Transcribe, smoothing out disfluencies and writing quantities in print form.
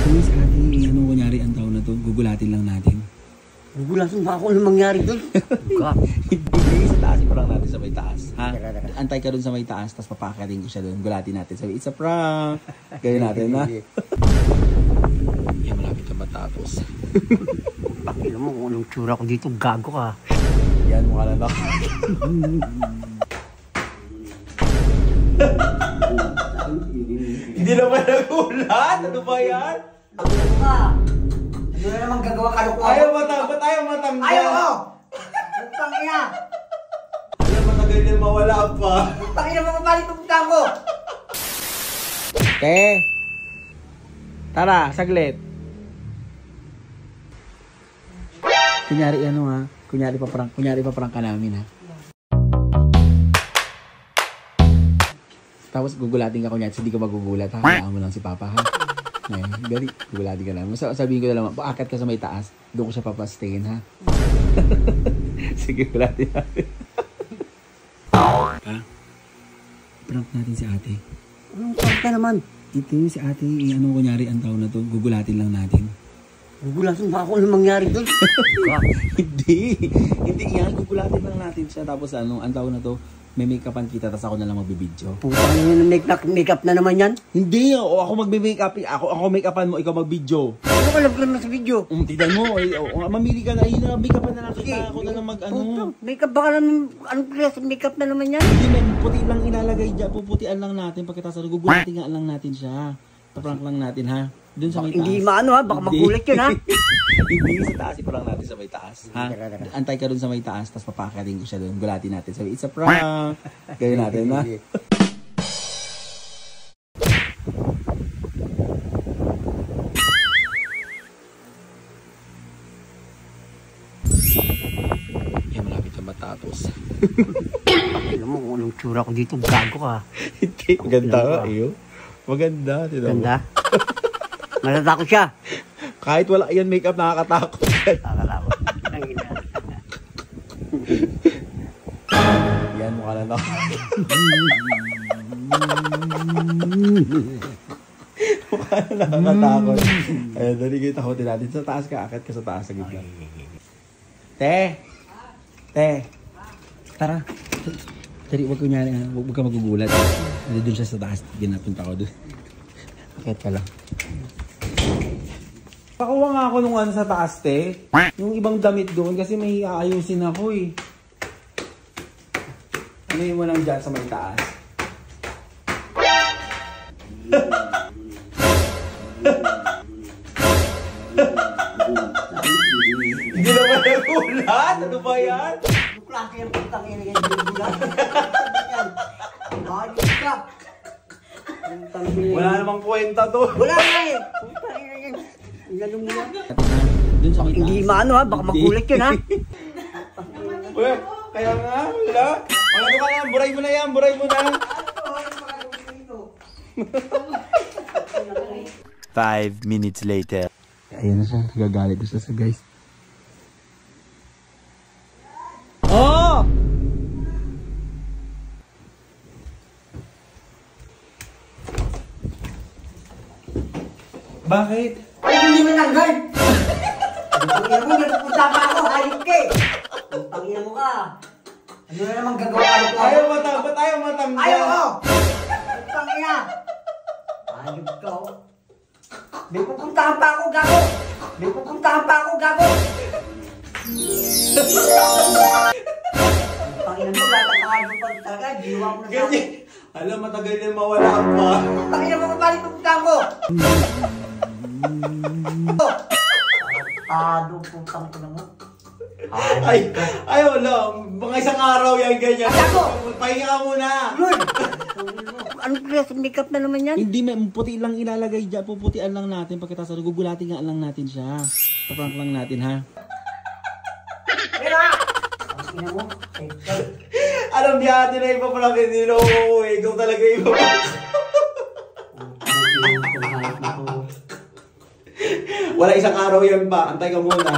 Ano si ate, ano kunyari ang taon na to, gugulatin lang natin. Gugulatin ba ako ano mangyari doon? Hindi, sa taas pa lang natin sa may taas. Ha? Antay ka dun sa may taas, tapos papakarin ko siya dun. Gulatin natin. Sabi, it's a prank. Gawin natin, ha? Yan, malapit na matapos. Pakila mo kung anong tsura ko dito, gago ka. Yan, mukha na na. Hindi naman nagulat. Ano ba yan? Ano ka? Ano na naman gagawa kalukuhan? Ayaw matanggal. Ayaw matanggal. Ayaw ko! Putang ina! Ayaw matagal din mawala pa. Putang ina mo mabalik ang putang ko! Tara, saglit. Kunyari ano ha? Kunyari pa prank ka namin ha? Tapos gugulatin ka kunyari, hindi ka magugulat ha? Kailangan mo lang si Papa ha? Ngayon, dali, gugulatin ka lang. Sabihin ko na lang, paakat ka sa may taas, doon ko siya papastayin ha? Sige, gugulatin natin. Ha? Prank natin si ate. Anong prank ka naman? Ito yung si ate, ano kunyari ang taon na to, gugulatin lang natin. Gugulatin ba ako ano mangyari doon? Hindi yan, gugulatin lang natin siya. Tapos ano, ang taon na to, may make-upan kita, tapos ako na lang magbibidyo. Putang ina, make-up na naman yan? Hindi, ako magbe-make-up, ako make-upan mo, ikaw mag-video. Ano ka lang sa video? Tignan mo, mamili ka na, make-upan na lang kita, ako na lang mag-ano. Make-up ba ka naman, anong klase make-up na naman yan? Hindi, may puti lang ilalagay dyan, puputian lang natin, pagkatapos gugulatin nga lang natin siya. Paprank lang natin ha, dun sa may taas. Hindi maano ha, baka magulat yun ha. Hindi, sa taas, iparang natin sa may taas. Ha? Antay ka dun sa may taas, tapos papakarin ko siya dun, gulatin natin. Sabi, it's a prank. Gawin natin ha. Yan, malapit na matapos. Alam mo kung anong tsura ko dito, gago ka. Hindi, maganda ka, iyo. Maganda, Ganda? Natatakot siya. Kahit wala yan makeup, nakakatakot. Nakakalawat. Yan, mukha na na. Mukha na nakakatakot. Ayan, dali kayo takotin natin. Sa taas ka, akit ka sa taas sa gitna. Te! Tara. Dali, huwag kunyari, huwag ka magugulat. Doon siya sa taas, ginapunta ko doon. Akit ka lang. Pakuha nga ako nung ano sa taas, te. Yung ibang damit doon kasi may aayusin ako eh. Ano yung walang dyan sa may taas? Hindi naman nagulat. Ano ba yan? Anong klase yung putang ina yan? Ayos ka! Wala namang kwenta to. Wala na eh! Putang ina yan! Ganun mo yan. Dun sa may taas. Hindi maano ha, baka magulat yun ha. Uy, kaya nga, wala. Mga ka na, buray mo na yan, buray mo na. 5 minutes later. Ayan na siya, nagagalit na siya sa guys. Oh! Bakit? Ay, hindi mo nanggal! Putang ina mo, nagpunta pa ako, hayop ka eh! Putang ina mo ka! Ano na naman gagawa ka? Ayaw matanggal, ayaw matanggal. Ayaw ko! Putang ina! Hayop ka oh! May pupuntahan pa ako, gago! May pupuntahan pa ako, gago! Putang ina mo, lahat ang hayop pa talaga, diwa mo na sa akin. Alam, matagal din mawala pa. Putang ina mo, mabalik pupuntahan ko! Putang ko naman. Ay, wala. Mga isang araw yan, ganyan. Pahinga ka muna. Lord! Anong klase makeup na naman yan? Hindi, may puti lang ilalagay dyan. Puputian lang natin. Pagkatapos, gugulatin nga lang natin siya. Paprank lang natin, ha? Mira! Ang ina mo. Alam niya natin na ipaprank. Hindi na uuwi. Ikaw talaga ipaprank. Wala isang araw yan pa. Antay ka muna.